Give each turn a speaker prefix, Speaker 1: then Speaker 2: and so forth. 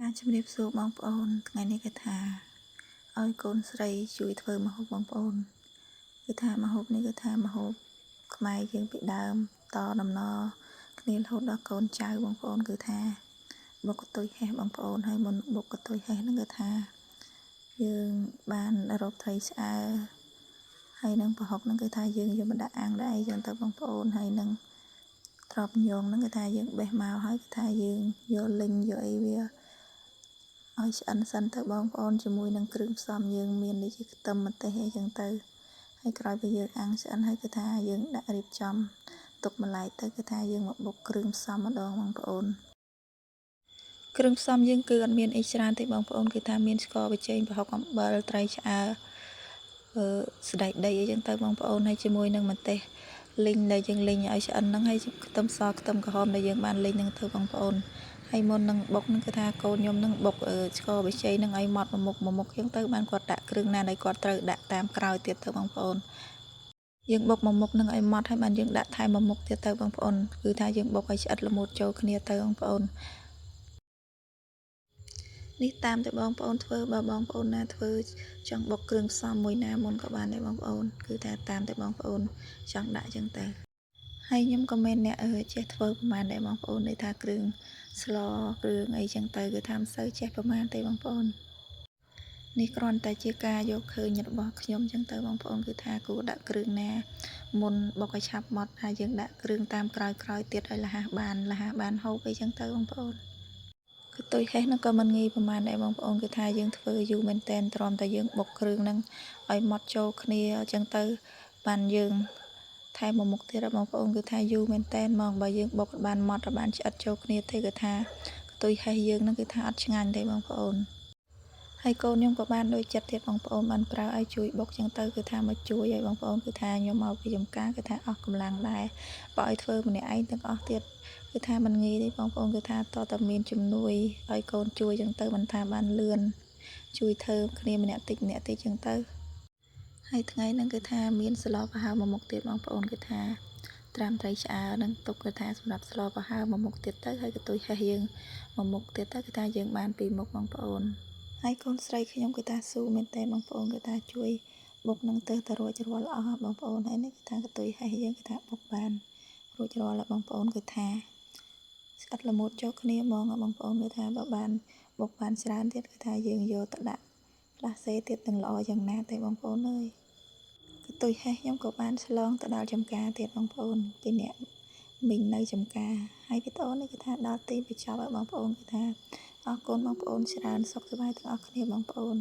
Speaker 1: การជំរាបសួរបងប្អូនថ្ងៃនេះគឺថាឲ្យកូនស្រីជួយធ្វើម្ហូបបងប្អូនគឺថាម្ហូបនេះគឺថាម្ហូបខ្មែរយើងពីដើមតដំណគ្នារហូតដល់កូនចៅបងប្អូនគឺថាបុកកតុយហេះបងប្អូនហើយមុនបុកកតុយហេះហ្នឹងគឺថាយើងបានរកត្រីឆ្អើរហើយនឹងប្រហុកហ្នឹងគឺថាយើងយកមកដាក់អាំងដែរអីចឹងទៅបងប្អូនហើយនឹងត្រប់ញងហ្នឹងគឺថាយើងបេះមកហើយគឺថាយើងយកលីងយកអីវាឲ្យឆ្អិនសិនទៅបងប្អូនជាមួយនឹងគ្រឿងផ្សំយើងមានដូចជាខ្ទឹមម្ទេសអីចឹងទៅហើយក្រោយពីយើងអាំងឆ្អិនហើយគឺថាយើងដាក់រៀបចំទុកម្ល៉េះទៅគឺថាយើងមកបុកគ្រឿងផ្សំម្ដងបងប្អូនគ្រឿងផ្សំយើងគឺអត់មានអីច្រើនទេបងប្អូនគឺថាមានស្ករប៊ីចេងប្រហុកអំបិលត្រីឆ្អើរស្ដែកដីអីចឹងទៅបងប្អូនហើយជាមួយនឹងម្ទេសលីងដែលយើងលីងឲ្យឆ្អិនហ្នឹងហើយខ្ទឹមសខ្ទឹមក្រហមដែលយើងបានលីងហ្នឹងទៅបងប្អូនហើយមុននឹងបុកហ្នឹងគឺថាកូនខ្ញុំនឹងបុកស្ករប៊ីចេងហ្នឹងឲ្យម៉ត់មួយមុខចឹងទៅបានគាត់ដាក់គ្រឿងណាដែលគាត់ត្រូវដាក់តាមក្រោយទៀតទៅបងប្អូនយើងបុកមួយមុខនឹងឲ្យម៉ត់ហើយបានយើងដាក់ថែមមួយមុខទៀតទៅបងប្អូនគឺថាយើងបុកឲ្យឆ្អិតល្មូតចូលគ្នាទៅបងប្អូននេះតាមតែបងប្អូនធ្វើបើបងប្អូនណាធ្វើចង់បុកគ្រឿងផ្សំមួយណាមុនក៏បានដែរបងប្អូនគឺថាតាមតែបងប្អូនចង់ដាក់ចឹងទៅហើយខ្ញុំក៏មិនអ្នកចេះធ្វើប្រហែលដែរបងប្អូនដែលថាគ្រឿងស្លគ្រឿងអីចឹងទៅគឺថាមិនសូវចេះប្រហែលទេបងប្អូននេះគ្រាន់តែជាការយកឃើញរបស់ខ្ញុំចឹងទៅបងប្អូនគឺថាគួរដាក់គ្រឿងណាមុនបុកឲ្យឆាប់ម៉ត់ហើយយើងដាក់គ្រឿងតាមក្រោយទៀតឲ្យលះបានហូបអីចឹងទៅបងប្អូនគឺទុយហេះហ្នឹងក៏មិនងាយប្រហែលដែរបងប្អូនគឺថាយើងធ្វើយូរមែនតែនទ្រាំតែយើងបុកគ្រឿងហ្នឹងឲ្យម៉ត់ចូលគ្នាចឹងទៅបានយើងថែមមួយមុខទៀតបងប្អូនគឺថាយូរមែនតែនហ្មងបើយើងបុកបានម៉ត់បានឆ្អិតចូលគ្នាទេគឺថាខ្ទុយហេះយើងហ្នឹងគឺថាអត់ឆ្ងាញ់ទេបងប្អូនហើយកូនខ្ញុំក៏បានដូចចិត្តទៀតបងប្អូនបានប្រើឲ្យជួយបុកចឹងទៅគឺថាមកជួយឲ្យបងប្អូនគឺថាខ្ញុំមកពីចំការគឺថាអស់កម្លាំងដែរបើឲ្យធ្វើម្នាក់ឯងទាំងអស់ទៀតគឺថាมันងាយទេបងប្អូនគឺថាតតែមានជំនួយឲ្យកូនជួយចឹងទៅមិនថាបានលឿនជួយធ្វើគ្នាម្នាក់តិចចឹងទៅហើយថ្ងៃហ្នឹងគឺថាមានស្លប្រហើរមួយមុខទៀតបងប្អូនគឺថាត្រាំត្រីឆ្អើរនឹងទុកគឺថាសម្រាប់ស្លប្រហើរមួយមុខទៀតទៅហើយកតុយហេះយើងមួយមុខទៀតទៅគឺថាយើងបានពីរមុខបងប្អូនហើយកូនស្រីខ្ញុំគឺថាស៊ូមែនតើបងប្អូនគឺថាជួយបុកនឹងទៅរួចរាល់អស់បងប្អូនហើយនេះគឺថាកតុយហេះយើងគឺថាបុកបានរួចរាល់បងប្អូនគឺថាស្អិតល្មូតចូលគ្នាហ្មងបងប្អូនគឺថាបើបានបុកបានច្រើនទៀតគឺថាយើងយកទៅដាក់ផ្លាសេទៀតនឹងល្អយ៉ាងណាទេបងប្អូនអើយកតុយហេះខ្ញុំក៏បានឆ្លងទៅដល់ចំការទៀតបងប្អូនពីអ្នកមីងនៅចំការហើយវីដេអូនេះគឺថាដល់ទីបញ្ចប់ហើយបងប្អូនគឺថាអរគុណបងប្អូនច្រើនសុខសប្បាយទាំងអស់គ្នាបងប្អូន